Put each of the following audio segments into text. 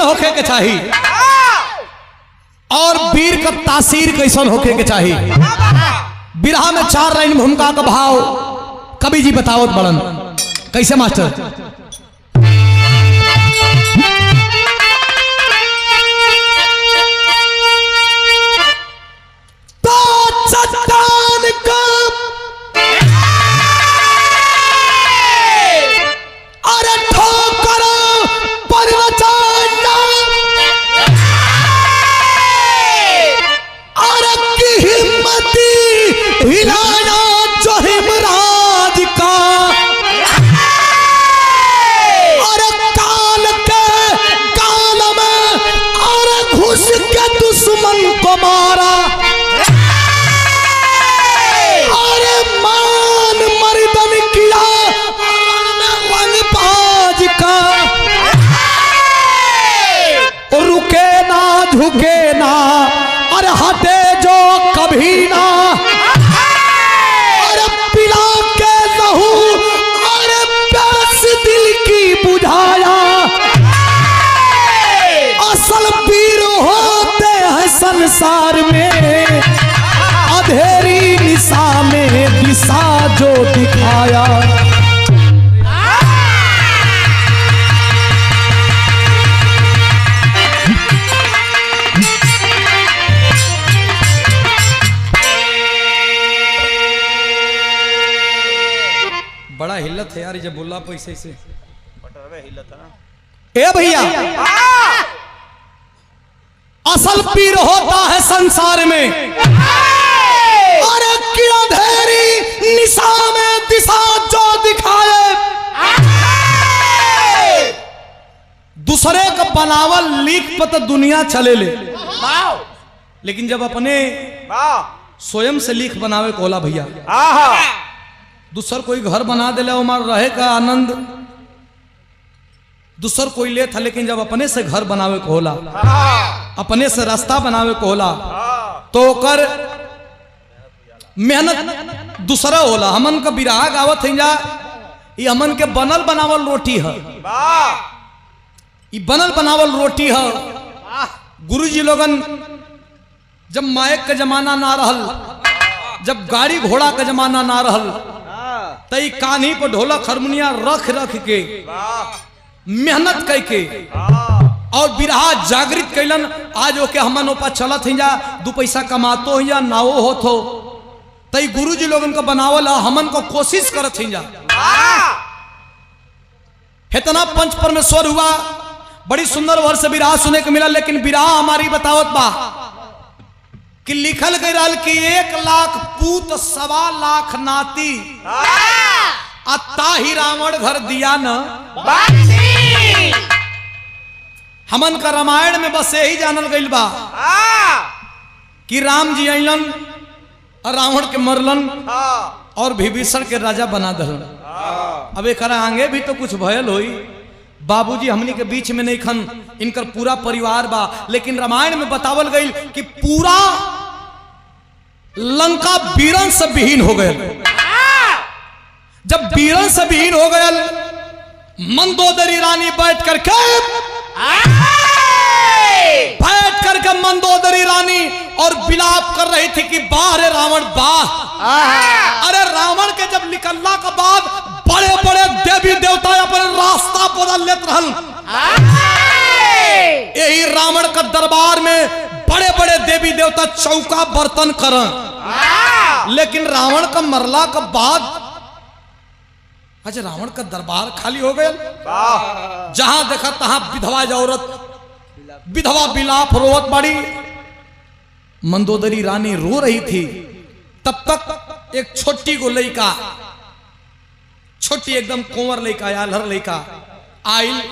होके के चाहिए और वीर का तासीर कैसन होके के चाहिए। बिरहा में 4 लाइन भूमिका का भाव कवि जी बतावत बड़न कैसे मास्टर। हिलाया जो हिमराज का और काल के काल में और घुस के दुश्मन को मारा और मान मर्दन किया वनबाज का। रुके ना झुके ना और हटे जो कभी ना बुझाया। असल वीर होते हैं संसार में अंधेरी निशा में दिशा जो दिखाया। बड़ा हिल्लत है यार जब बोला पैसे से ए भैया। असल पीर होता है संसार में और अंधेरी निशा में दिशा जो दिखाए। दूसरे का बनावल लीक पत दुनिया चले ले, लेकिन जब अपने स्वयं से लीक बनावे कोला भैया। दूसर कोई घर बना दिला उमार रहे का आनंद दूसर कोई ले था, लेकिन जब अपने से घर बनावे को होला, अपने से रास्ता बनावे को होला तो कर मेहनत दूसरा होला। हमन का बिरहा गावत है जा ये हमन के बनल बनावल रोटी है, ये बनल बनावल रोटी है। गुरुजी लोगन जब माइक का जमाना ना रहल, जब गाड़ी घोड़ा का जमाना ना रहल, तई कान्ही पर ढोलक हारमोनिया रख रख के मेहनत करके और बिरहा जागृत कैलन। आज ओके हमन ओपा चलत हैं जा 2 पैसा कमातो हैं या नाओ होत हो, तई गुरुजी लोगन को बनावल हमन को कोशिश करत हैं जा। इतना पंच परमेश्वर हुआ, बड़ी सुंदर वर्ष बिरहा सुने को मिला। लेकिन बिरहा हमारी बतावत बा कि लिखल गई रहल कि 1 लाख पूत 1.25 लाख नाती अत्ता ही रावण घर दिया न। हमन का रामायण में बस यही जानल गईल बा कि राम जी अइलन और रावण के मरलन और विभीषण के राजा बना दहलन। अब एक आगे भी तो कुछ भयल होई। बाबूजी हमनी के बीच में नहीं खन, इनकर पूरा परिवार बा, लेकिन रामायण में बतावल गईल कि पूरा लंका वीरन से विहीन हो गए। जब वीरन से विहीन हो गए, मंदोदरी रानी बैठ करके मंदोदरी रानी और विलाप कर रही थी कि बाह रे रावण बाह। अरे रावण के जब निकलना के बाद बड़े बड़े देवी देवता अपने रास्ता बदल लेते रहल। यही रावण का दरबार में बड़े बड़े देवी देवता चौका बर्तन करन, लेकिन रावण का मरला के बाद अच्छा रावण का दरबार खाली हो गया। जहां देखा तहां विधवा औरत विधवा विलाप रोवत बाड़ी। मंदोदरी रानी रो रही थी। तब तक एक छोटी गो लड़का, छोटी एकदम कुंवर लड़का आल्हर लड़का आइल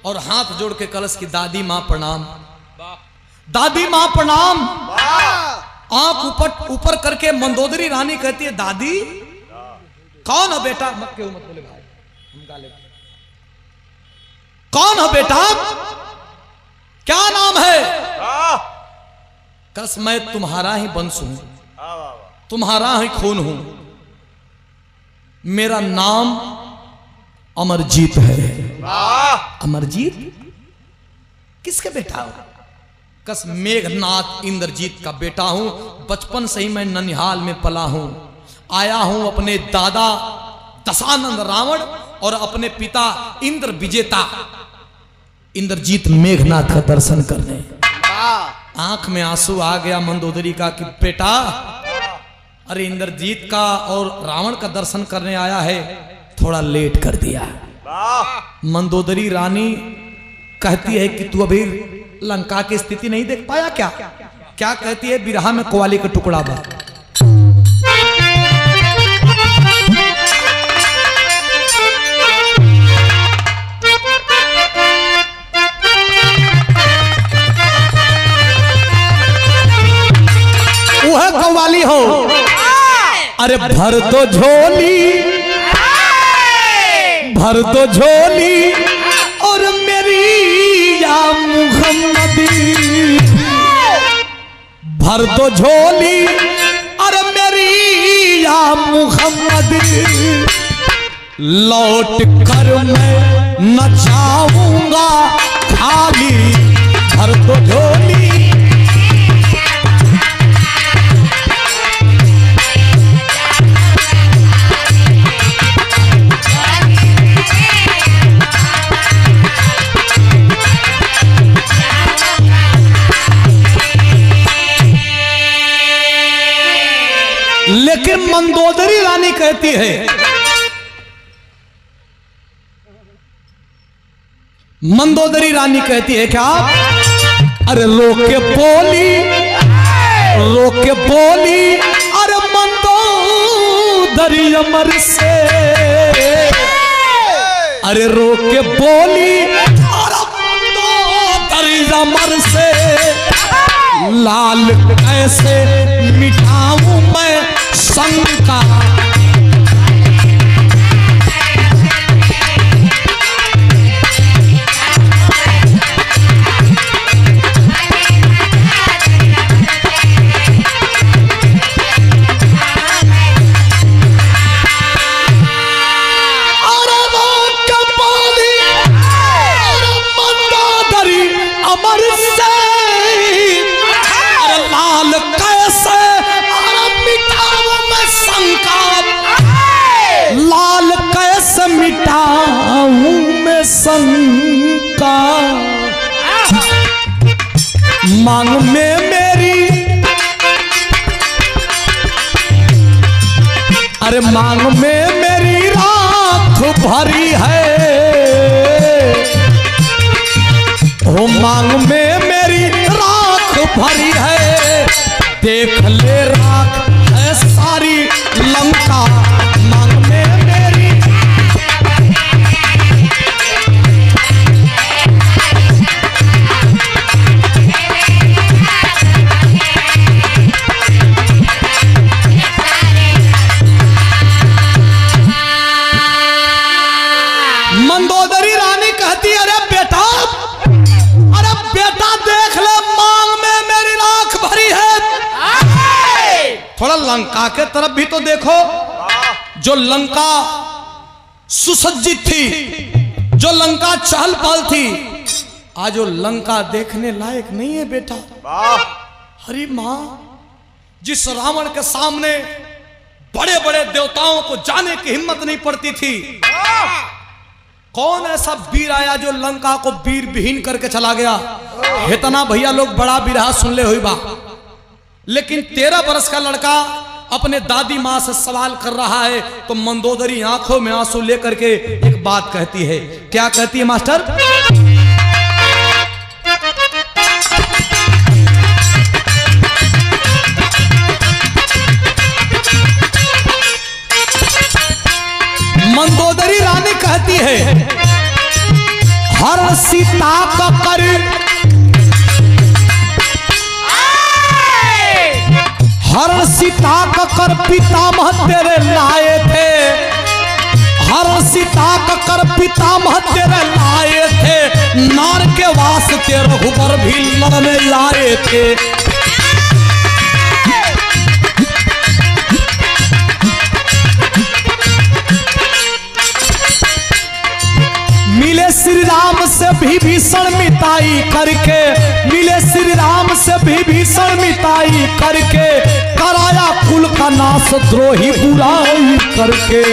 और हाथ जोड़ के कलश की दादी मां प्रणाम, दादी मां प्रणाम। आंख ऊपर करके मंदोदरी रानी कहती है दादी कौन हो बेटा? मत क्यों मत बोले भाई, हम गाले। कौन हो बेटा? क्या नाम है? कस मैं तुम्हारा ही वंश हूं, तुम्हारा ही खून हूं, मेरा नाम अमरजीत है। अमरजीत किसके बेटा हो? कस मेघनाथ इंद्रजीत का बेटा हूं, बचपन से ही मैं ननिहाल में पला हूं। आया हूं अपने दादा दशानंद रावण और अपने पिता इंद्र विजेता इंद्रजीत मेघनाथ का दर्शन करने। आंख में आंसू आ गया मंदोदरी का कि बेटा, अरे इंद्रजीत का और रावण का दर्शन करने आया है, थोड़ा लेट कर दिया। मंदोदरी रानी कहती है कि तू अभी लंका की स्थिति नहीं देख पाया क्या? क्या कहती है? बिरहा में कोवाली का टुकड़ा बा। वह कव्वाली हो, अरे भर दो झोली, भर दो झोली और मेरी या मुहम्मदी, भर दो झोली और मेरी या मुहम्मदी, लौट कर मैं न जाऊंगा खाली, भर दो झोली। लेकिन मंदोदरी रानी कहती है, मंदोदरी रानी कहती है क्या? अरे रोके बोली, रोके बोली, अरे मंदोदरी अमर से, अरे रोके बोली, अरे मंदोदरी अमर से, लाल कैसे मिटाऊं मैं शंका, मिटाऊं मैं शंका, मांग में मेरी, अरे मांग में मेरी राख भरी है, ओ मांग में मेरी राख भरी है, देख ले राख है सारी लंका, मांग में मेरी। मंदोदरी रानी कहती, अरे बेटा, अरे बेटा देख ले, मांग में मेरी राख भरी है, थोड़ा लंका के तरफ भी तो देखो। जो लंका सुसज्जित थी, जो लंका चहल पहल थी, आज वो लंका देखने लायक नहीं है बेटा। हरी मां, जिस रावण के सामने बड़े बड़े देवताओं को जाने की हिम्मत नहीं पड़ती थी, कौन ऐसा वीर आया जो लंका को वीर विहीन करके चला गया? इतना भैया लोग बड़ा बिरहा सुन ले हुई बा, लेकिन 13 वर्ष का लड़का अपने दादी माँ से सवाल कर रहा है, तो मंदोदरी आंखों में आंसू लेकर के एक बात कहती है। क्या कहती है मास्टर? मंदोदरी रानी कहती है, हर सीता का कर, हर सीता का कर पितामह तेरे लाए थे, हर सीता का कर पितामह तेरे लाए थे, नार के वास्ते रघुबर भी लड़ने लाए थे। मिले श्री राम से विभीषण मिताई करके, मिले श्री राम से विभीषण मिताई करके, कराया कुल का नाश द्रोही बुराई करके।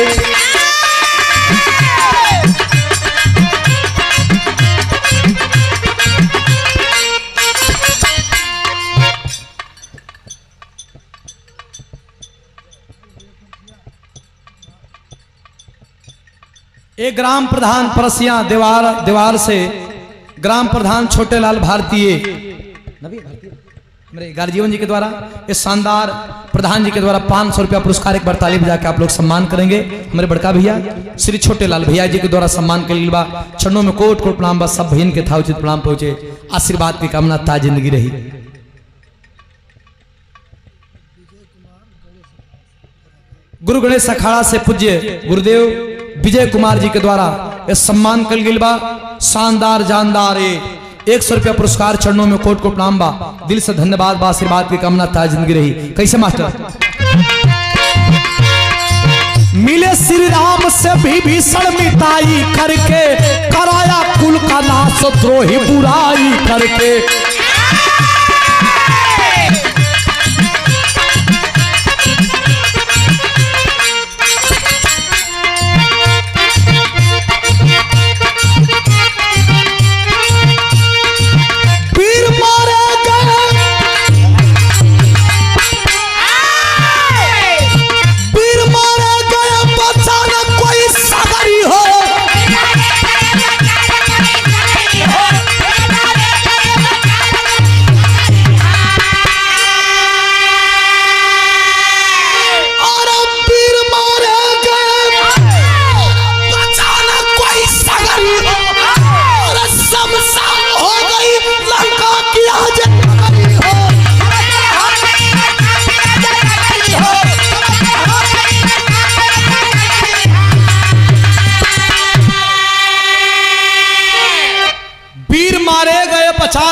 एक ग्राम प्रधान परसिया दीवार से ग्राम प्रधान छोटे लाल भारतीय मेरे गार्जीवन जी के द्वारा इस शानदार प्रधान जी के द्वारा 500 रुपया पुरस्कार एक बार ताली बजा के आप लोग सम्मान करेंगे। हमारे बड़का भैया श्री छोटे लाल भैया जी के द्वारा सम्मान के लिए बा चरणों में कोट कोट प्रणाम बा। सब बहन के था उचित प्रणाम पहुंचे, आशीर्वाद की कामना ता जिंदगी रही। गुरु गणेश अखाड़ा से पूज्य गुरुदेव विजय कुमार जी के द्वारा यह सम्मान कल गिल बा। शानदार जानदार 100 रुपया पुरस्कार चरणों में कोट को प्रणाम बा। दिल से धन्यवाद बा, आशीर्वाद की कामना था जिंदगी रही। कैसे मास्टर? मिले श्री राम से विभीषण मिताई करके, कराया कुल का नाश द्रोही बुराई करके।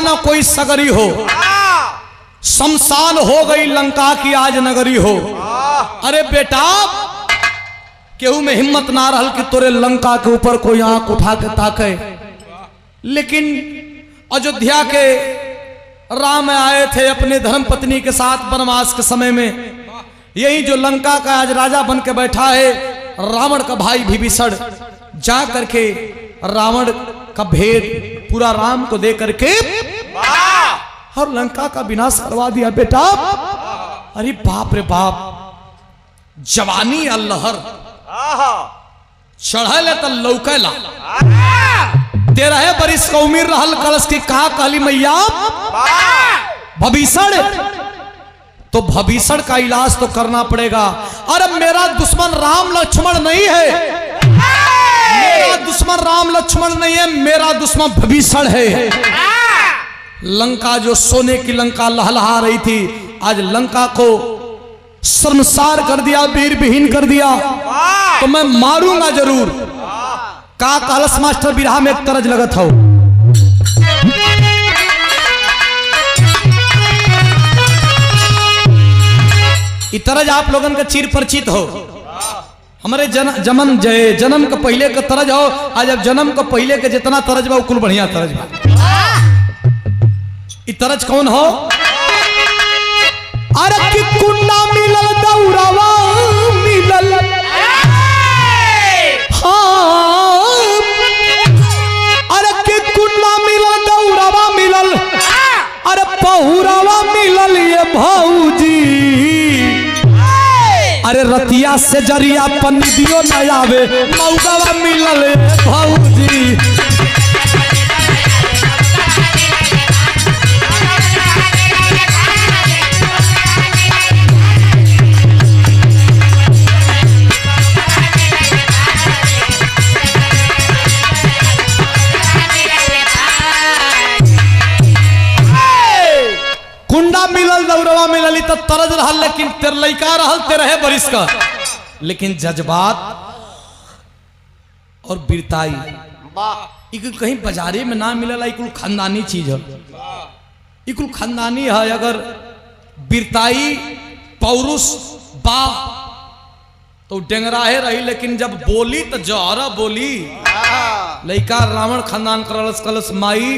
न कोई सगरी हो, शमशान हो गई लंका की आज नगरी हो। अरे बेटा केहू में हिम्मत ना रहल कि तोरे लंका के ऊपर कोई आंख उठा के ताके, लेकिन अयोध्या के राम आए थे अपने धर्म पत्नी के साथ वनवास के समय में। यही जो लंका का आज राजा बन के बैठा है रावण का भाई विभीषण, जा करके रावण का भेद पूरा राम को दे करके और लंका का विनाश करवा दिया बेटा। अरे बाप रे बाप, जवानी अल्लहर चढ़ल त लौकेला। 13 बरिस का उम्र रहल कलश की कहा कहली मैया भीषण, तो भीषण का इलाज तो करना पड़ेगा। अरे मेरा दुश्मन राम लक्ष्मण नहीं है, मेरा दुश्मन राम लक्ष्मण नहीं है, मेरा दुश्मन भीषण है। लंका जो सोने की लंका लहलहा रही थी, आज लंका को शर्मसार कर दिया, वीर विहीन कर दिया। तो मैं मारूंगा जरूर। का कहलस मास्टर बिरहा में एक तरज लगत हो। तरज आप लोगन का चिर परिचित हो। हमारे जन्म का पहले का तरज हो, आज अब जन्म का पहले के जितना तरज बा कुल बढ़िया तरज बा। तरज कौन हो? अरे कि कुंडा मिलल दौरावा मिलल, हाँ अरे कि कुंडा मिलल दौरावा मिलल, अरे पहुरावा मिलल ये भौजी। अरे रतिया से जरिया पनिदियो न आवे, मौगावा मिलल भौजी। कुंडा मिलल दौरवा मिलल तो तरज रहल, लेकिन तेर लइका रहल 13 बरिस का। लेकिन जज्बात और वीरताई इकुल कहीं बाजारे में ना मिलल, इकुल खानदानी चीज है, इकुल खानदानी है। अगर वीरताई पौरुष बा तो डेंगराहे रही, लेकिन जब बोली तो जौहरा बोली। लइका रावण खानदान करलस कलस माई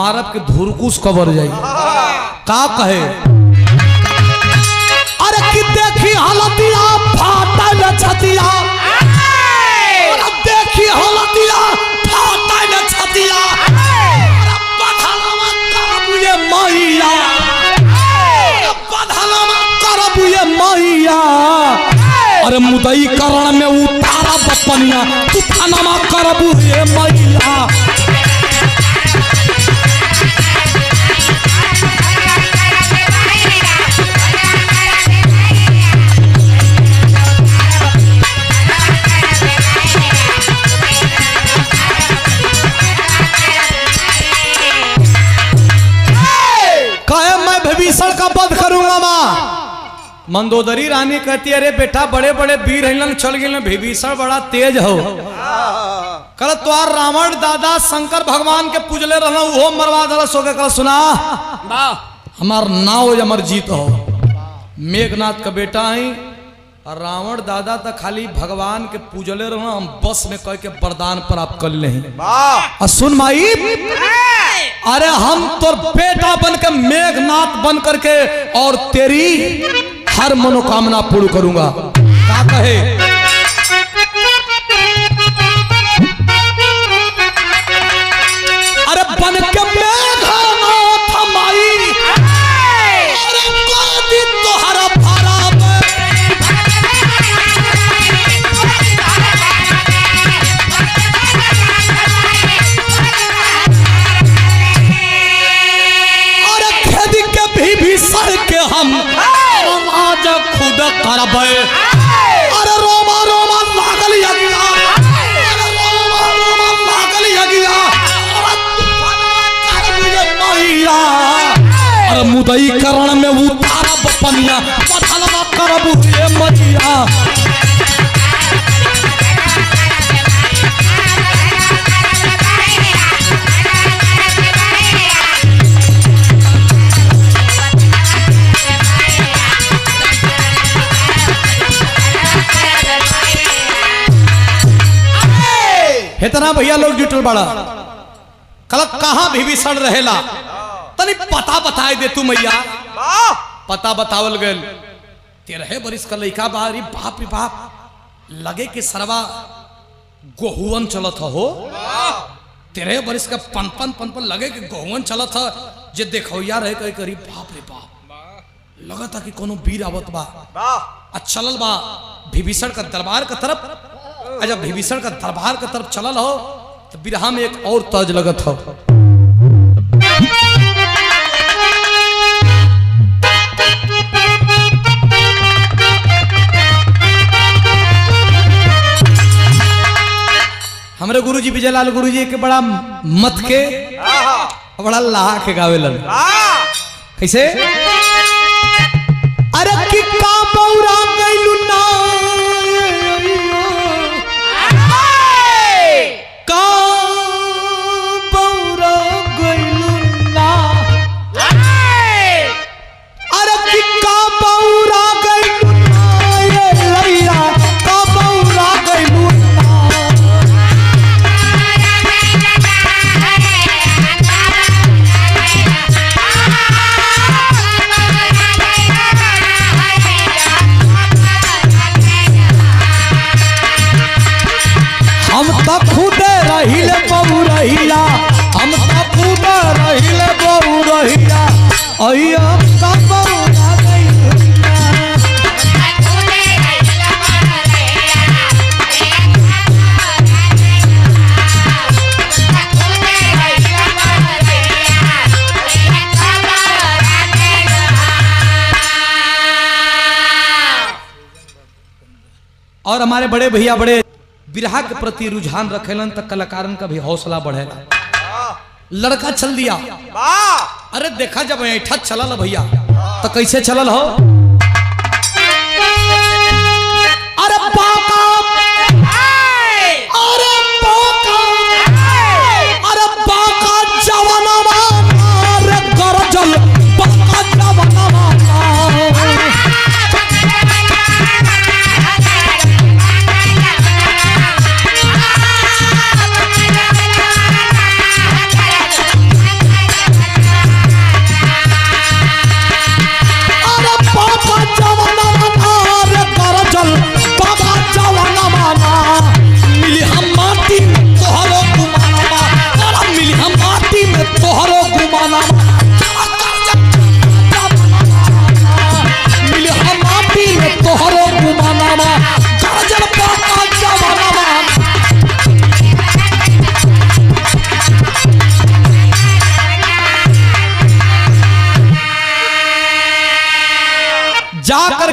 मारब के धुरकुस कबर जाई का कहे अरे कि देखी हलतिया फाटल छतिया अरे देखी हलतिया फाटल छतिया अरे बधलवा करबू ये मैया बधलवा करबू ये मैया अरे मुदई करण में उतारा बपनिया तूफानमा करबू ये मैया विभीषण का वध करूंगा मां। मंदोदरी रानी कहती अरे बेटा बड़े बड़े वीर हिलन चल गए विभीषण बड़ा तेज हो कल तोर रावण दादा शंकर भगवान के पूजले रहना वो मरवा दलस हो के कल सुना हमार नाव अमर जीत हो मेघनाथ का बेटा है और रावण दादा तो खाली भगवान के पूजले रहना हम बस में कह के वरदान प्राप्त कर ले और सुन माई अरे हम तो बेटा बन के मेघनाथ बन करके और तेरी हर मनोकामना पूर्ण करूंगा क्या कहे अरे बन के मेघनाथ माई अरे कोई तोहरा भरा सर के हम आज खुद करबे अरे रोमा रोमा लागल यगिया अरे रोमा रोमा लागल यगिया अरे मैया अरे मुदई करण में उतारा बपनिया पथलवा करबू ये मैया इतना भैया लोग जुटल बड़ा कल कहां विभीषण रहेला तनी पता बताए दे तू मैया पता बतावल गल 13 बरिस का लइका बारी बाप रे बाप लगे कि सरवा गोहुवन चलत हो 13 बरिस का पनपन लगे कि गोहुवन चलत है जे देखो यार रहे कहीं करी बाप रे बाप लगा था कि कोनो वीर आवत बा चलल बा विभीषण का दरबार का तरफ जब विभीषण का दरबार की तरफ चलल हो तो बिरहा में एक और तर्ज लगत हो हमारे गुरुजी विजयलाल गुरुजी के बड़ा मत के बड़ा लाहा के गावेलन कैसे अरे कि का बौरा गइलु ना और हमारे बड़े भैया बड़े बिरहा के प्रति रुझान रखेलन तक कलाकारन का भी हौसला बढ़ेला लड़का चल दिया अरे देखा जब ऐठा चलल भैया तो कैसे चलल हो अरे बाका अरे बाका अरे बाका जवानमा रे गरजल बाका जवानमा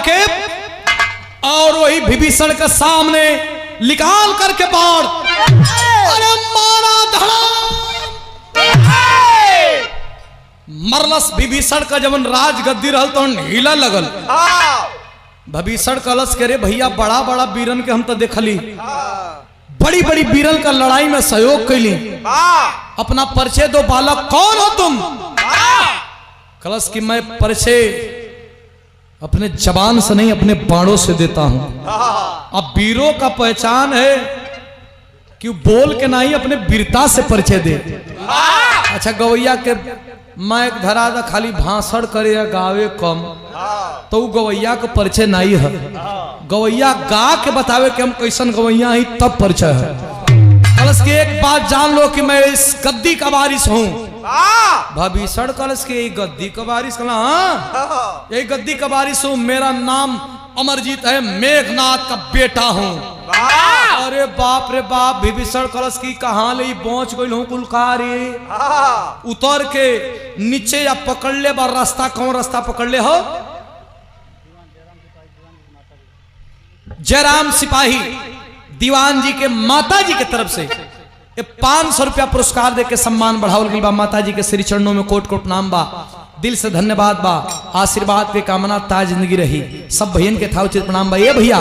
करके और वही विभीषण के सामने निकाल करके बाण, अरे मारा धड़ा, मरलस विभीषण का जब राज गद्दी रहल तो हिला लगल। विभीषण कलश करे भैया बड़ा बड़ा वीरन के हम तो देखली, बड़ी बड़ी वीरन का लड़ाई में सहयोग कैली, अपना परिचय दो बालक, कौन हो तुम? कलश की मैं परिचय अपने जबान से नहीं अपने बाणों से देता हूं। अब वीरों का पहचान है कि बोल के नहीं अपने वीरता से परिचय दे। अच्छा गवैया के मैं धरा दा खाली भाषण करे या गावे कम, तो गवैया का परिचय नहीं है। गवैया गा के बतावे कि हम कैसन गवैया ही तब परिचय है। कलश की एक बात जान लो कि मैं इस गद्दी का वारिस हूं। विभीषण कलश के गद्दी का वारिस कहला, हाँ यही गद्दी का वारिस हूं, मेरा नाम अमरजीत है, मेघनाथ का बेटा हूं। अरे बाप रे बाप, विभीषण कलश की कहां ले पहुंच गई हूं कुलकारी, उतर के नीचे या पकड़ ले बा रास्ता, कौन रास्ता पकड़ ले हो? जयराम सिपाही दीवान जी के माता जी के तरफ से 500 रुपया पुरस्कार दे के सम्मान बढ़ावल गई बा। माता जी के श्री चरणों में कोट कोट नाम बा, दिल से धन्यवाद बा, आशीर्वाद पे कामना ता जिंदगी रही। सब भैयन के था उचित प्रणाम बा। ये भैया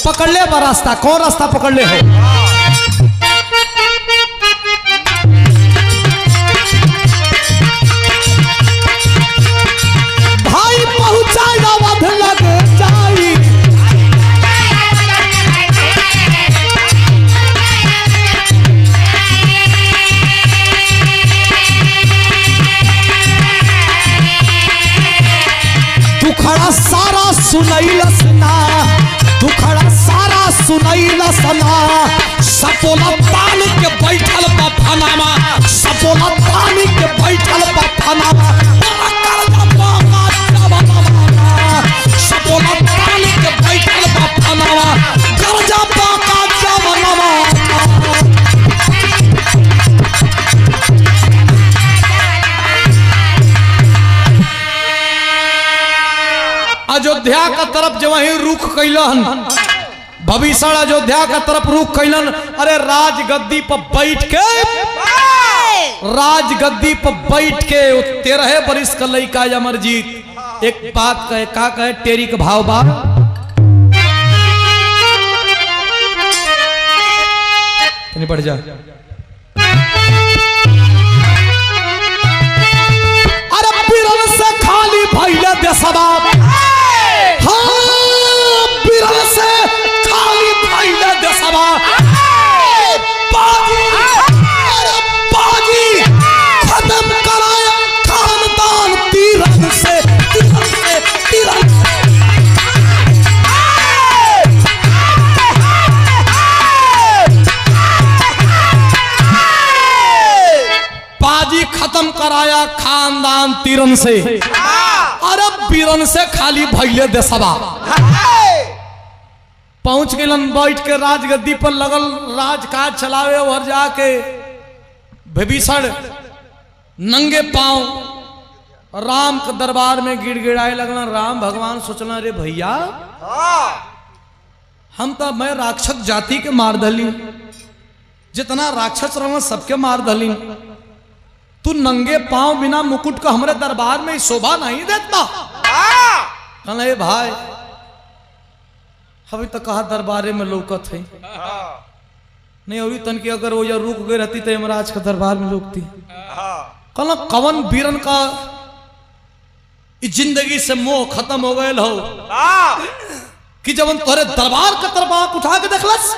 पकड़ ले बा रास्ता, कौन रास्ता पकड़ ले हो? भाई पहुंचाया वध लग जाई, दुखड़ा सारा सुनैलस ना, दुखड़ा सारा सुनैलस ना, सपोला तान के बैठल बा फनामा, सपोला तान के बैठल बा फनामा, सपोला तान के बैठल बा फनामा, गरजा बाका जवनवा। अयोध्या का तरफ जब वही रुख कैलन विभीषण, अयोध्या का तरफ रुख कैलन। अरे राजगद्दी पर बैठ के, राजगद्दी पर बैठ के 13 बरिस का लड़का अमरजीत एक बात कहे, का कहे? टेरी के भाव बा, बढ़ जा। अरे बिरन से खाली भैले देशवा, से खाली भैले देशवा, बाजी, अरे बाजी खत्म कराया खानदान तीरन से, तीरन से, तीरन से। बाजी खत्म कराया खानदान तीरन से, अरे बीरन से खाली भैले देशवा। पहुंच गए बैठ के राजगद्दी पर लगल राजकाज चलावे, और जाके विभीषण नंगे पांव राम के दरबार में गिड़गिड़ाए लगना। राम भगवान सोचना, रे भैया हम तो मैं राक्षस जाति के मार दली, जितना राक्षस रहा सबके मार दली, तू नंगे पांव बिना मुकुट का हमारे दरबार में शोभा नहीं देता। कहना भाई अभी तक कहा दरबारे में लौकत है नहीं, और तन की अगर वो रुक गई रहती तो यमराज का दरबार में लौकती। कहना कवन बीरन का इस जिंदगी से मोह खत्म हो गए हो कि जब तोरे दरबार का दरबार उठा के देखलस।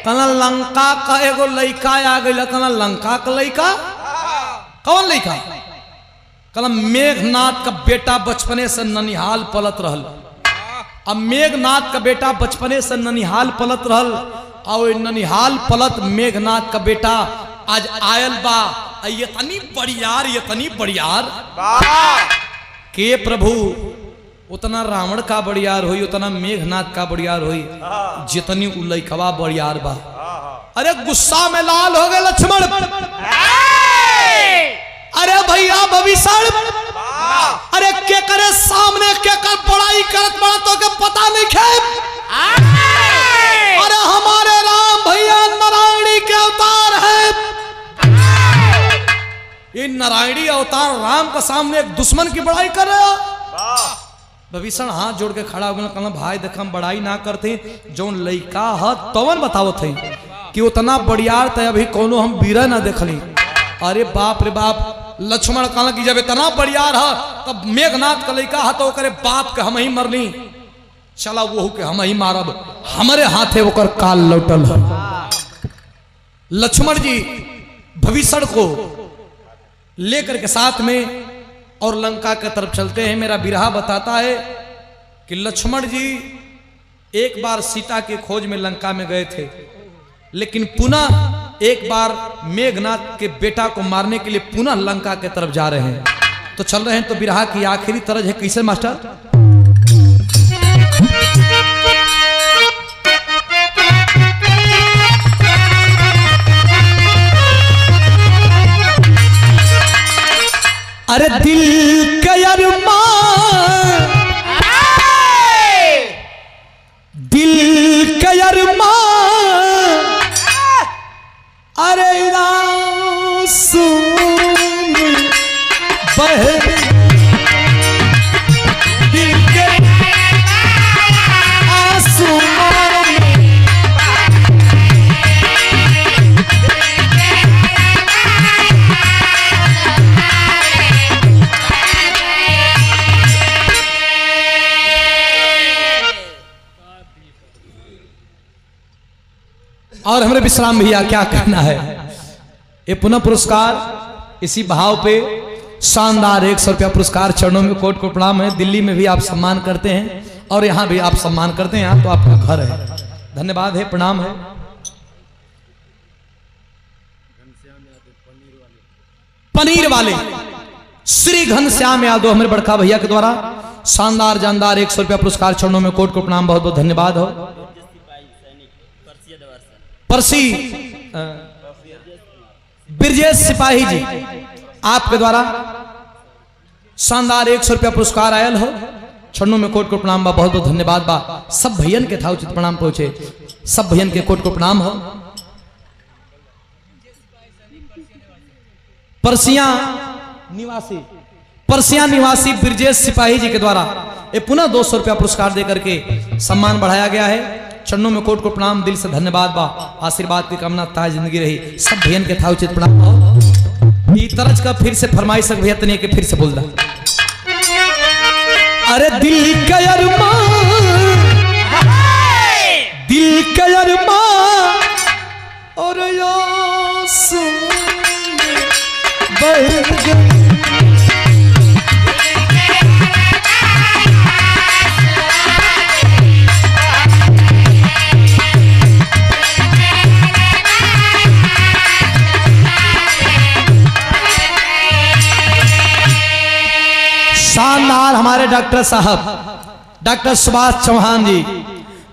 कहना लंका का एगो लड़का आ गई। कहना लंका का लड़का? कौन लड़का? कहना मेघनाथ का बेटा बचपने से ननिहाल पलत रहल। अब मेघनाथ का बेटा बचपने से ननिहाल पलत रहल, और ननिहाल पलत मेघनाथ का बेटा आज आयल बा। ये तनी बड़ियार, ये तनी बड़ियार के प्रभु, उतना रावण का बड़ियार हुई, उतना मेघनाथ का बड़ियार हुई, जितनी उल्लैखवा बड़ियार बा। अरे गुस्सा में लाल हो गए लक्ष्मण। अरे भैया विभीषण अरे के करे सामने के कर बड़ाई करत बड़ा तो के पता नहीं खेप। अरे हमारे राम भैया नारायणी के अवतार है। ये नारायणी अवतार राम का सामने एक दुश्मन की बड़ाई कर रहे हो। विभीषण हाथ जोड़ के खड़ा हो गया, कहना भाई देख हम बड़ाई ना करते, जो लइका है तवन बतावत है कि उतना बड़ियार थे अभी कोनो हम बीरा ना देखली। अरे बाप रे बाप, लक्ष्मण कहना कि जब इतना बड़ियार है तब मेघनाथ का लइका है तो करे बाप के हम ही मरनी, चला वो के हम ही मारब, हमारे हाथे ओकर काल लौटल है। लक्ष्मण जी विभीषण को लेकर के साथ में और लंका की तरफ चलते हैं। मेरा बिरहा बताता है कि लक्ष्मण जी एक बार सीता की खोज में लंका में गए थे, लेकिन पुनः एक बार मेघनाथ के बेटा को मारने के लिए पुनः लंका के तरफ जा रहे हैं। तो चल रहे हैं तो बिरहा की आखिरी तरज है कैसे मास्टर? अरे दिल के अरमान, दिल के अरमान, अरे आंसू बह, दिल के आंसू और हमारे विश्राम भैया क्या कहना है? ये पुनः पुरस्कार इसी भाव पे शानदार 100 रुपया पुरस्कार चरणों में कोट को प्रणाम है। दिल्ली में भी आप सम्मान करते हैं और यहाँ भी आप सम्मान करते हैं, यहाँ तो आपका घर है। धन्यवाद है, प्रणाम है। पनीर वाले श्री घनश्याम यादव हमारे बड़का भैया के द्वारा शानदार जानदार 100 रुपया पुरस्कार चरणों में कोट को प्रणाम, बहुत बहुत धन्यवाद हो। परसी ब्रजेश सिपाही जी आपके द्वारा शानदार 100 रुपया पुरस्कार आयल हो, चरणों में कोट को प्रणाम बा, बहुत बहुत धन्यवाद बा। सब भैयन के था उचित प्रणाम पहुंचे, सब भैयन के कोट को प्रणाम हो। परसिया निवासी ब्रजेश सिपाही जी के द्वारा ये पुनः 200 रुपया पुरस्कार देकर के सम्मान बढ़ाया गया है। चरणों में कोट को प्रणाम, दिल से धन्यवाद बा, आशीर्वाद की कामना ताज जिंदगी रही। सब भैयन के था उचित प्रणाम। ये तरज का फिर से फरमाइश सक भैया तनिए के फिर से बोल दा। अरे दिल का अरमान, दिल का अरमान, और आंसू बह गए। शानदार हमारे डॉक्टर साहब डॉक्टर सुभाष चौहान जी,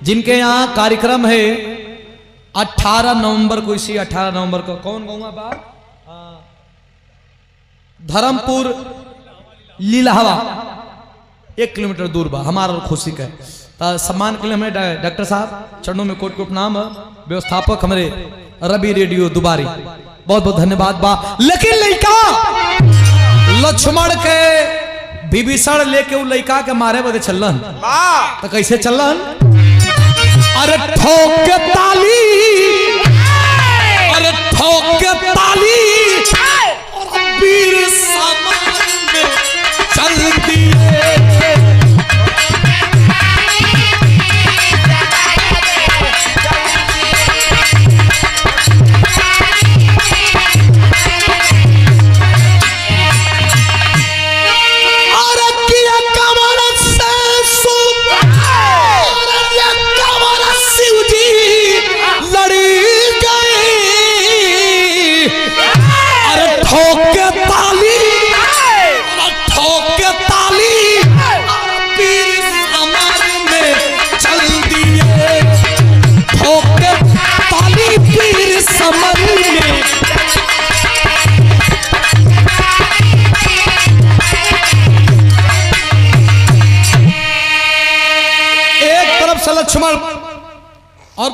जिनके यहाँ कार्यक्रम है 18 नवंबर को, इसी 18 नवंबर को कौन गौवा बा धर्मपुर लीलाहवा 1 किलोमीटर दूर बा, हमारा खुशी का तो सम्मान के लिए हमें डॉक्टर साहब चरणों में कोट को प्रणाम। व्यवस्थापक हमारे रवि रेडियो दुबारी, बहुत बहुत धन्यवाद बा। लेकिन लड़का लक्ष्मण के विभीषण लेके वो लड़का के मारे बदे चलन, तो कैसे चलन? अरे ठोक के ताली, अरे ठोक के ताली, और वीर सामान में चल दिए।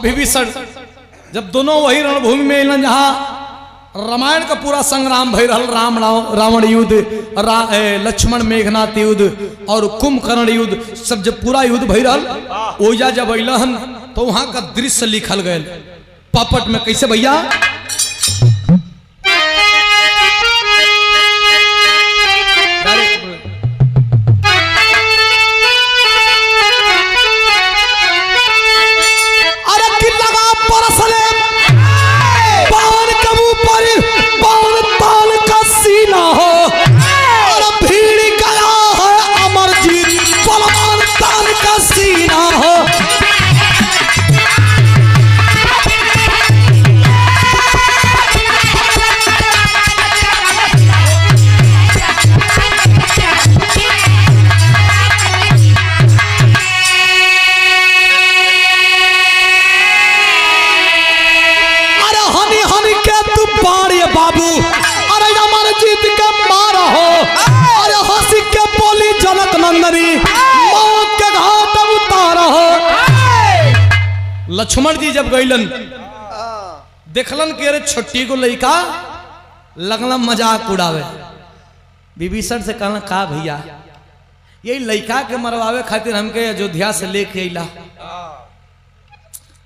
विभीषण जब दोनों वही रणभूमि में अलन जहाँ रामायण का पूरा संग्राम भई रहल, राम रावण युद्ध, लक्ष्मण मेघनाथ युद्ध और कुंभकर्ण युद्ध, सब जब पूरा युद्ध भई रहल, ओजा जब अइलहन तो वहां का दृश्य लिखल गए पापट में। कैसे भैया? अरे कि लगा परसले बाण के ऊपर बाण ताल का सीना हो, और भीड़ गया है अमरजीत बलवान ताल का सीना हो। बाबू अरे अमरजीत के मार हो, अरे हंसी के बोली जनक नंदनी मौत के घाट उतार हो। लक्ष्मण जी जब गईलन देखलन कि अरे छोटी को लड़का लगला मजाक उड़ावे, विभीषण से कहला का भैया यही लड़का के मरवावे खातिर हमके अयोध्या से लेके अइला,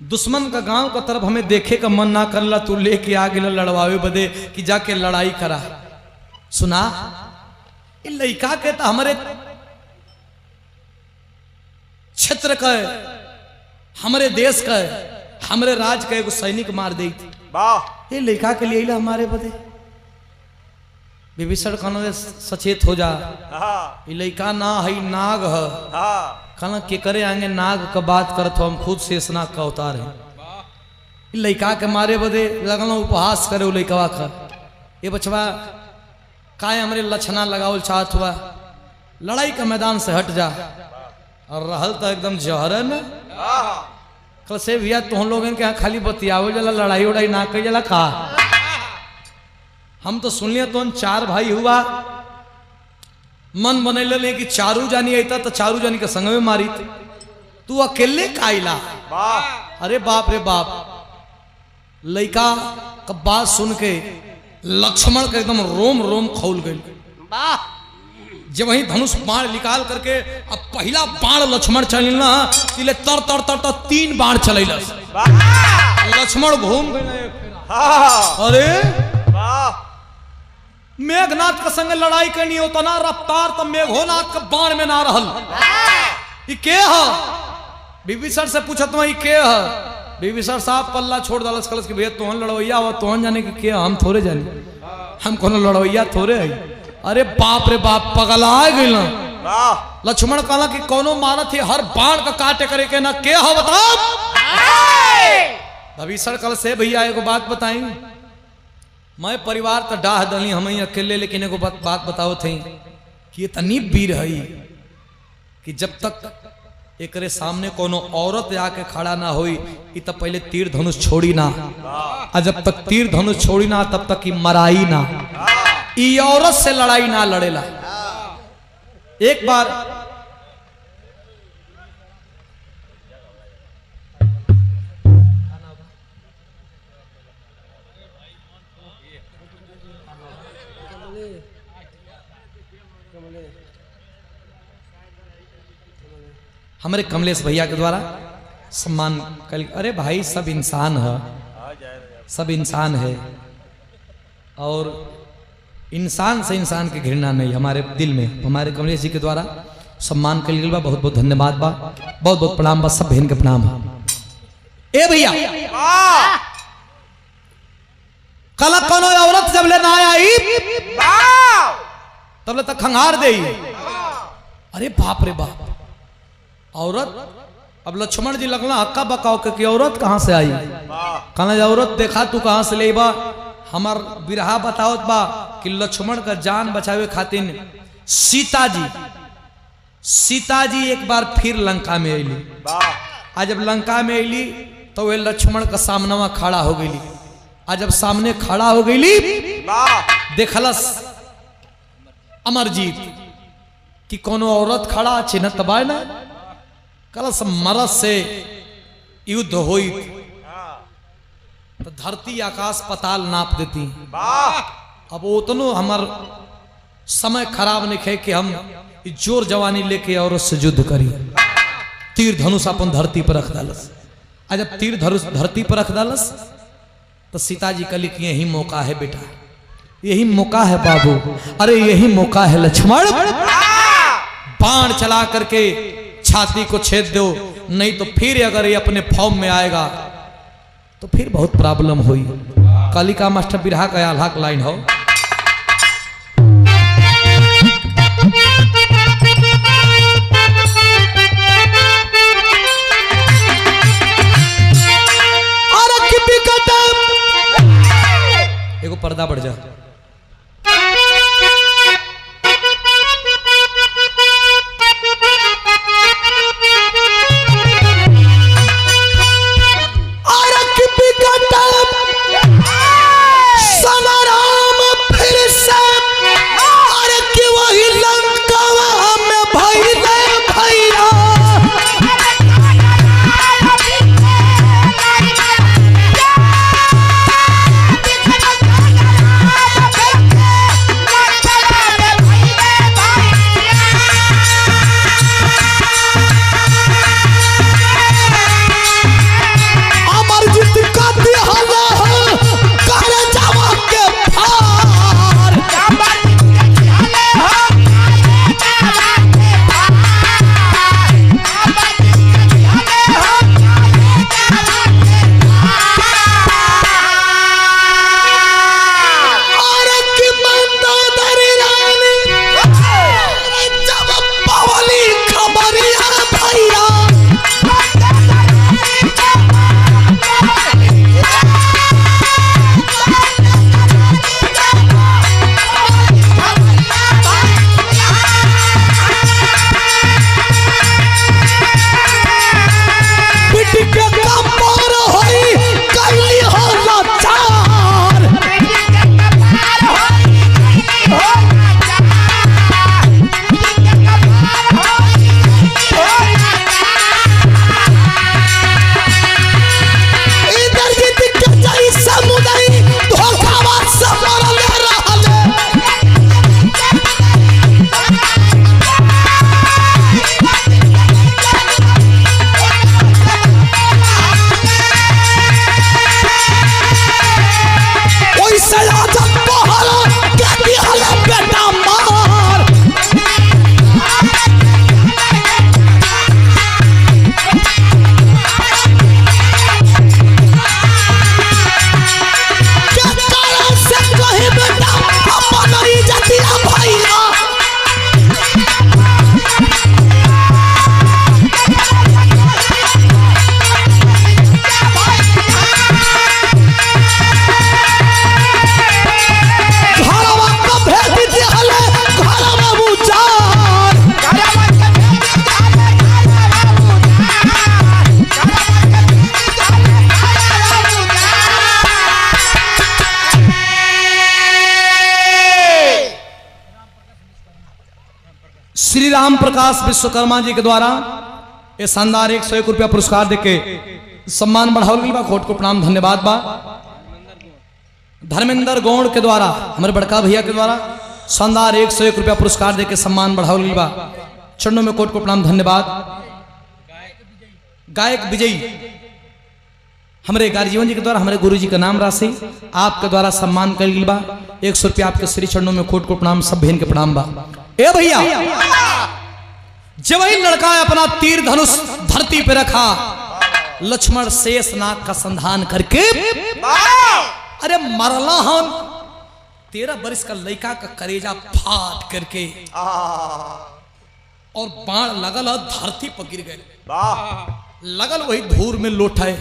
दुश्मन का गांव का तरफ हमें देखे का मन ना करला, तू लेके आ गेला लड़वावे बदे कि जाके लड़ाई करा। सुना ये लड़का के तो हमारे क्षेत्र का हमारे देश का हमारे राज का एगो सैनिक मार दी थी, ये लड़का के लिए हमारे बदे। विभीषण कहना सचेत हो जा, ये लड़का ना है नाग है। कहना के करे आएंगे नाग का बात करत हो, हम खुद शेषनाग का अवतार है। लड़का के मारे बदे लगना उपहास करे लड़कवा का, ये बचवा काय हमरे लक्षणा लगावल चाहत हुआ, लड़ाई का मैदान से हट जा। और रहल तो एकदम जहर है ना, कल से भैया तुम लोगन के यहाँ खाली बतियावल जला, लड़ाई उड़ाई ना कर जला का। हम तो सुन लिया तो 4 भाई हुआ, मन बनैले कि चारू जानी अता तो चारू जानी के संग में मारी, तू अकेले काइला। अरे बाप रे बाप, लड़का का बात सुन के लक्ष्मण का एकदम रोम रोम खौल गई। जब वही धनुष बाण निकाल करके अब पहला बाण लक्ष्मण चलना, तिले तर तर तर तर 3 बाण चलैल। लक्ष्मण घूम गए, अरे मेघनाथ के संग लड़ाई करनी होता ना रफ्तार, तो मेघोनाथ के बाण में ना रहल। ये के है? विभीषण से पूछत मैं के है? विभीषण साहब पल्ला छोड़ दलस कलस के भैया तोहन लड़वैया हो, तोहन जाने के हम थोड़े जाने, हम कोनो लड़वैया थोड़े है। अरे बाप रे बाप, पगला गई ना। लक्ष्मण कहला कि कोनो मारत है हर बाण का काटे करे के ना, के हो बताओ। विभीषण कल से भैया एगो बात बताई, मैं परिवार तो डाह दली हम अकेले, लेकिन एगो बात बताओ थे कि ये तनी वीर है कि जब तक एकरे सामने कोनो औरत आके खड़ा ना होई, ये तब पहले तीर धनुष छोड़ी ना, और जब तक तीर धनुष छोड़ी ना तब तक की मराई ना, ये औरत से लड़ाई ना लड़ेला। एक बार हमारे कमलेश भैया के द्वारा सम्मान कल। अरे भाई सब इंसान है, सब इंसान है, और इंसान से इंसान की घृणा नहीं हमारे दिल में। हमारे कमलेश जी के द्वारा सम्मान कल गया, बहुत बहुत धन्यवाद बा, बहुत बहुत प्रणाम बा, सब बहन के प्रणाम है। ए भैया कल कोनो औरत जब ले ना आई तब ले तक खंगार दे। अरे बाप रे बाप, औरत। अब लक्ष्मण जी लगला हक्का बकाओ के औरत कहां से आई? कहना औरत देखा तू कहां से ले बा? हमार बिरहा बतावत बा कि लक्ष्मण का जान बचावे खातिर सीता जी एक बार फिर लंका में अली। आज जब लंका में अली तो वे लक्ष्मण का सामने खड़ा हो गई। आज जब सामने खड़ा हो गई देखलस अमरजीत कि कोनो औरत खड़ा चिन्ह तबाय ना कलस मरद से युद्ध होई। तो धरती आकाश पताल नाप देती। अब उतनो हमार समय खराब नहीं है कि हम जोर जवानी लेके औरत से युद्ध करी। तीर धनुष अपन धरती पर रख डालस। आज जब तीर धनुष धरती पर रख डालस तो सीता जी कली कि यही मौका है बेटा, यही मौका है बाबू, अरे यही मौका है लक्ष्मण, बाण चला करके छाती को छेद दो, नहीं तो फिर अगर ये अपने फॉर्म में आएगा तो फिर बहुत प्रॉब्लम हुई। कालिका मास्टर बिरहा का आल्हा का लाइन हो। एगो पर्दा बढ़ जा। श्री राम प्रकाश विश्वकर्मा जी के द्वारा ये शानदार 101 रुपया पुरस्कार देके सम्मान बढ़ावल गई बा। कोट को प्रणाम धन्यवाद बा। धर्मेंद्र गौड़ के द्वारा हमारे बड़का भैया के द्वारा शानदार 101 रुपया पुरस्कार देके सम्मान बढ़ावल गई बा। चरणों में कोट को प्रणाम धन्यवाद। गायक विजयी हमारे गार्जियन जी के द्वारा हमारे गुरु जी का नाम राशि आपके द्वारा सम्मान कर गई बा। 100 रुपया आपके श्री चरणों में कोट को प्रणाम, सब बहन के प्रणाम बा। ए भैया जब वही लड़का अपना तीर धनुष धरती पे रखा, लक्ष्मण शेष नाग का संधान करके अरे मरला हम 13 वर्ष का लड़का का करेजा फाट करके और बाण लगल धरती पर गिर गए। लगल वही धूर में लोटाए,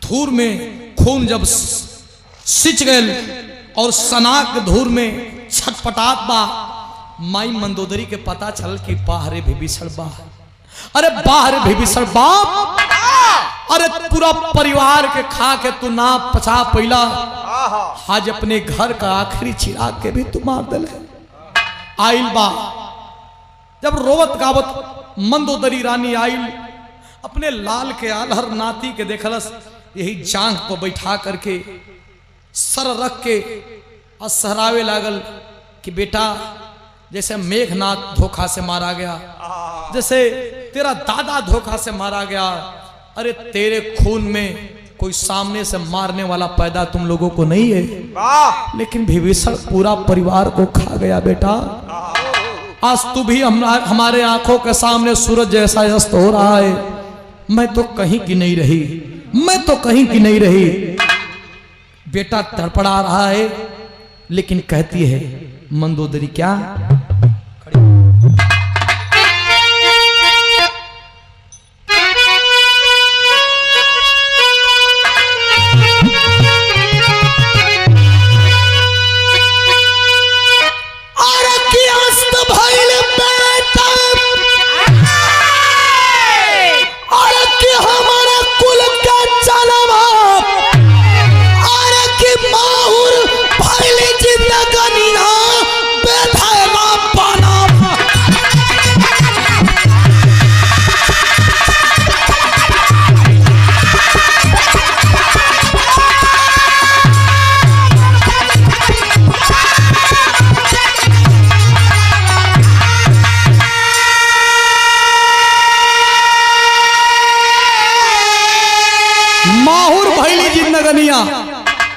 धूर में खून जब सिंच गए और सनाक धूर में छटपटात बा। माई मंदोदरी के पता चल कि बाहरे विभीषण बा। अरे बाहरे विभीषण बाप, अरे पूरा परिवार के खा के तू ना पचा पैला, आज अपने घर का आखिरी चिराग के भी तू मार दले। आइल बा जब रोवत गावत मंदोदरी रानी आइल, अपने लाल के आलहर नाती के देखलस, यही जांघ पर बैठा करके सर रख के और सहरावे लागल कि बेटा जैसे मेघनाथ धोखा से मारा गया, जैसे तेरा दादा धोखा से मारा गया, अरे तेरे खून में कोई सामने से मारने वाला पैदा तुम लोगों को नहीं है, लेकिन विभीषण पूरा परिवार को खा गया बेटा। आज तू भी हमारे आंखों के सामने सूरज जैसा अस्त हो रहा है, मैं तो कहीं की नहीं रही, मैं तो कहीं की नहीं रही। बेटा तड़पड़ा रहा है, लेकिन कहती है मंदोदरी क्या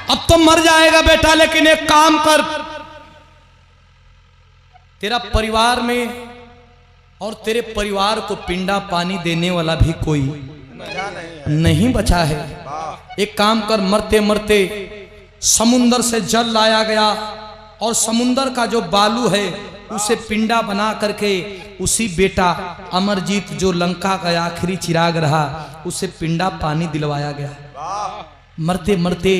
अब तो मर जाएगा बेटा, लेकिन एक काम कर, तेरा परिवार में और तेरे परिवार को पिंडा पानी देने वाला भी कोई नहीं बचा है। एक काम कर, मरते मरते समुंदर से जल लाया गया और समुंदर का जो बालू है उसे पिंडा बना करके उसी बेटा अमरजीत जो लंका का आखिरी चिराग रहा उसे पिंडा पानी दिलवाया गया। मरते मरते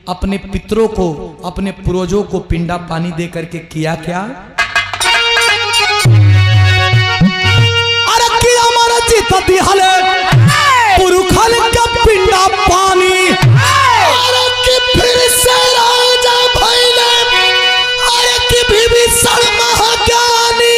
अपने पितरों को, अपने पूर्वजों को पिंडा पानी दे करके किया क्या? अरे कि अमरजीत दिहले पुरखल का पिंडा पानी, अरे कि फिर से राजा भइले, अरे कि विभीषण महाज्ञानी।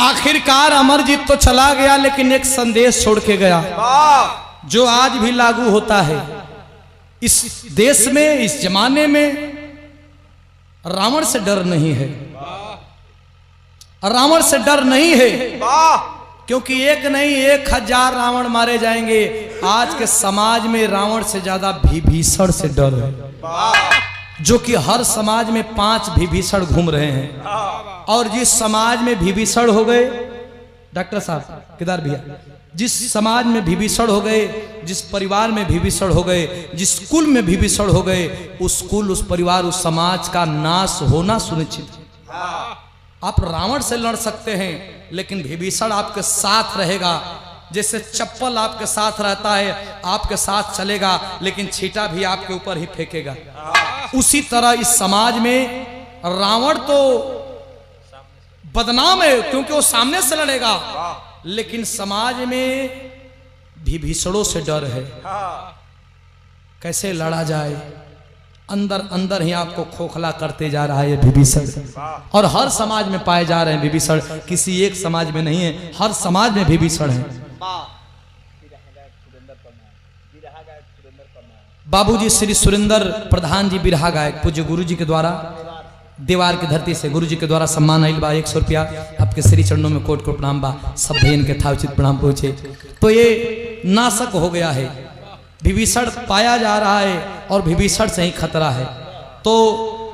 आखिरकार अमरजीत तो चला गया, लेकिन एक संदेश छोड़ के गया जो आज भी लागू होता है इस देश में, इस जमाने में। रावण से डर नहीं है, रावण से डर नहीं है, क्योंकि एक नहीं 1000 रावण मारे जाएंगे। आज के समाज में रावण से ज्यादा विभीषण से डर है, जो कि हर समाज में 5 विभीषण घूम रहे हैं। और जिस समाज में विभीषण हो गए, डॉक्टर साहब केदार भैया, जिस समाज में विभीषण हो गए, जिस परिवार में विभीषण हो गए, जिस कुल में विभीषण हो गए, उस कुल, उस परिवार, उस समाज का नाश होना सुनिश्चित है। आप रावण से लड़ सकते हैं, लेकिन विभीषण आपके साथ रहेगा। जैसे चप्पल आपके साथ रहता है, आपके साथ चलेगा, लेकिन छींटा भी आपके ऊपर ही फेंकेगा। उसी तरह इस समाज में रावण तो बदनाम है, क्योंकि वो सामने से लड़ेगा, लेकिन समाज में विभीषणों से डर है। कैसे लड़ा जाए, अंदर अंदर ही आपको खोखला करते जा रहा है विभीषण। और हर समाज में पाए जा रहे हैं विभीषण, किसी एक समाज में नहीं है, हर समाज में विभीषण है। बाबूजी श्री सुरेंद्र प्रधान जी बिरहा गायक पूज्य गुरु जी के द्वारा देवार की धरती से गुरु जी के द्वारा सम्मान आइल बा। 100 रुपया आपके श्री चरणों में कोट कोट प्रणाम बा। सब बहन के था उचित प्रणाम पहुंचे। तो ये नाशक हो गया है, विभीषण पाया जा रहा है और विभीषण से ही खतरा है। तो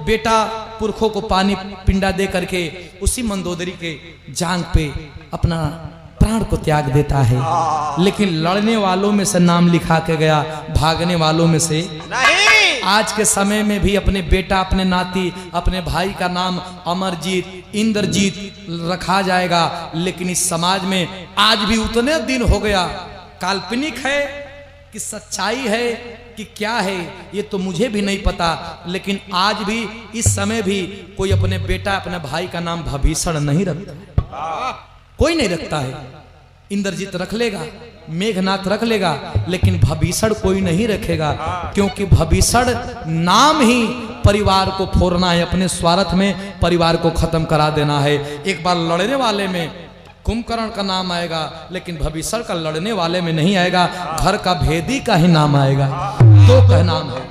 बेटा पुरखों को पानी पिंडा दे करके उसी मंदोदरी के जांग पे अपना प्राण को त्याग देता है, लेकिन लड़ने वालों में से नाम लिखा के गया, भागने वालों में से नहीं। आज के समय में भी अपने बेटा, अपने नाती, अपने भाई का नाम अमरजीत, इंद्रजीत रखा जाएगा, लेकिन इस समाज में आज भी उतने दिन हो गया, काल्पनिक है कि सच्चाई है कि क्या है ये तो मुझे भी नहीं पता, लेकिन आज भी इस समय भी कोई अपने बेटा, अपने भाई का नाम भभीषण नहीं रखता, कोई नहीं रखता है। इंद्रजीत रख लेगा, मेघनाथ रख लेगा, लेकिन भभीषण कोई नहीं रखेगा, क्योंकि भभीषण नाम ही परिवार को फोड़ना है, अपने स्वार्थ में परिवार को खत्म करा देना है। एक बार लड़ने वाले में कुंभकर्ण का नाम आएगा, लेकिन भभीषण का लड़ने वाले में नहीं आएगा, घर का भेदी का ही नाम आएगा। दो का नाम है।